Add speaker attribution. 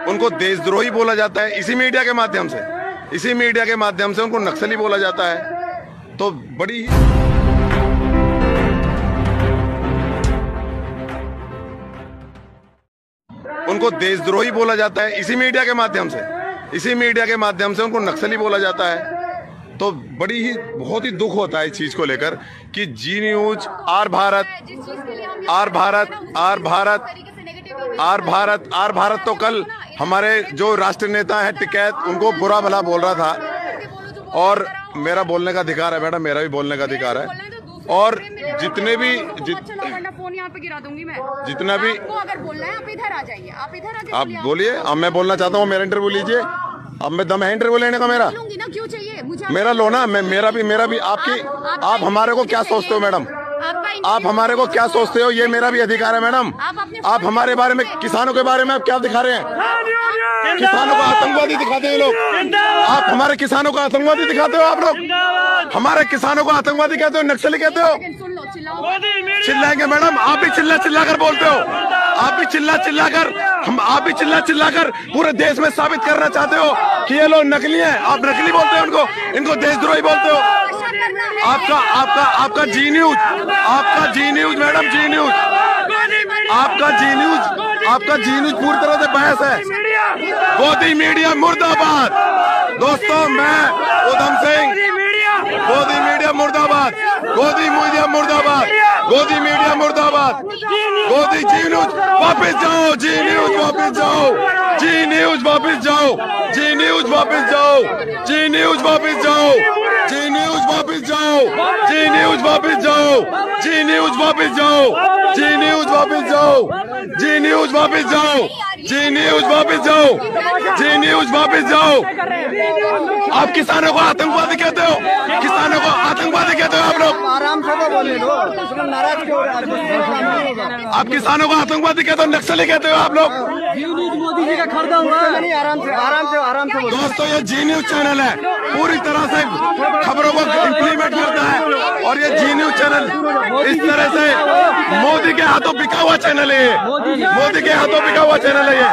Speaker 1: उनको देशद्रोही बोला जाता है इसी मीडिया के माध्यम से, इसी मीडिया के माध्यम से उनको नक्सली बोला जाता है। तो बड़ी उनको देशद्रोही बोला जाता है इसी मीडिया के माध्यम से, इसी मीडिया के माध्यम से उनको नक्सली बोला जाता है। तो बड़ी ही बहुत ही दुख होता है इस चीज को लेकर कि Zee News, R Bharat, R Bharat, R Bharat, R Bharat, R Bharat तो कल हमारे जो राष्ट्रीय नेता हैं टिकैत, उनको बुरा भला बोल रहा था। और मेरा बोलने का अधिकार है मैडम, मेरा भी बोलने का अधिकार है। और जितने भी
Speaker 2: फोन यहाँ पे गिरा दूंगी मैं,
Speaker 1: जितना भी
Speaker 2: आपको अगर बोलना है आप इधर आ जाइए, आप इधर आके
Speaker 1: आप बोलिए। अब मैं बोलना चाहता हूँ, मेरा इंटरव्यू लीजिए। अब मैं दम है इंटरव्यू लेने का मेरा,
Speaker 2: क्यों चाहिए मुझे?
Speaker 1: मेरा लो ना, मैं मेरा भी आपकी आप हमारे को क्या सोचते हो मैडम? आप हमारे को क्या सोचते हो? ये मेरा भी अधिकार है मैडम। आप हमारे बारे में, किसानों के बारे में आप क्या दिखा रहे हैं? किसानों को आतंकवादी दिखाते हैं लोग। आप हमारे किसानों को आतंकवादी दिखाते हो। आप लोग हमारे किसानों को आतंकवादी कहते हो, नक्सली कहते हो। चिल्लाएंगे मैडम, आप भी चिल्ला चिल्ला कर बोलते हो। आप भी चिल्ला चिल्ला कर, आप भी चिल्ला चिल्ला कर पूरे देश में साबित करना चाहते हो कि ये लोग नकली हैं। आप नकली बोलते हो उनको, इनको देशद्रोही बोलते हो। आपका जी न्यूज, आपका जी न्यूज मैडम, जी न्यूज, आपका जी न्यूज पूरी तरह से बहस है। गोदी मीडिया मुर्दाबाद। दोस्तों मैं उधम सिंह, गोदी मीडिया मुर्दाबाद, गोदी मीडिया मुर्दाबाद, गोदी मीडिया मुर्दाबाद, गोदी जी न्यूज वापस जाओ, जी न्यूज वापस जाओ, जी न्यूज वापस जाओ, जी न्यूज वापस जाओ, जी न्यूज वापस जाओ, जी न्यूज वापस जाओ, जी न्यूज वापस जाओ, जी न्यूज वापस जाओ, जी न्यूज वापस जाओ, जी न्यूज वापस जाओ, जी न्यूज वापस जाओ, जी न्यूज वापस जाओ। आप किसानों को आतंकवादी कहते हो, किसानों को आतंकवादी कहते हो आप लोग।
Speaker 3: आराम से तो बोले लो, नाराज क्यों?
Speaker 1: आप किसानों को आतंकवादी कहते हो, नक्सली कहते हो आप लोग।
Speaker 3: मोदी जी का खरीदा हुआ नहीं। आराम से
Speaker 1: दोस्तों ये जी न्यूज चैनल है, पूरी तरह से खबरों को इम्प्लीमेंट करता है। और ये जी न्यूज चैनल इस तरह से मोदी के हाथों बिका हुआ चैनल है, मोदी के हाथों बिका हुआ चैनल है ये।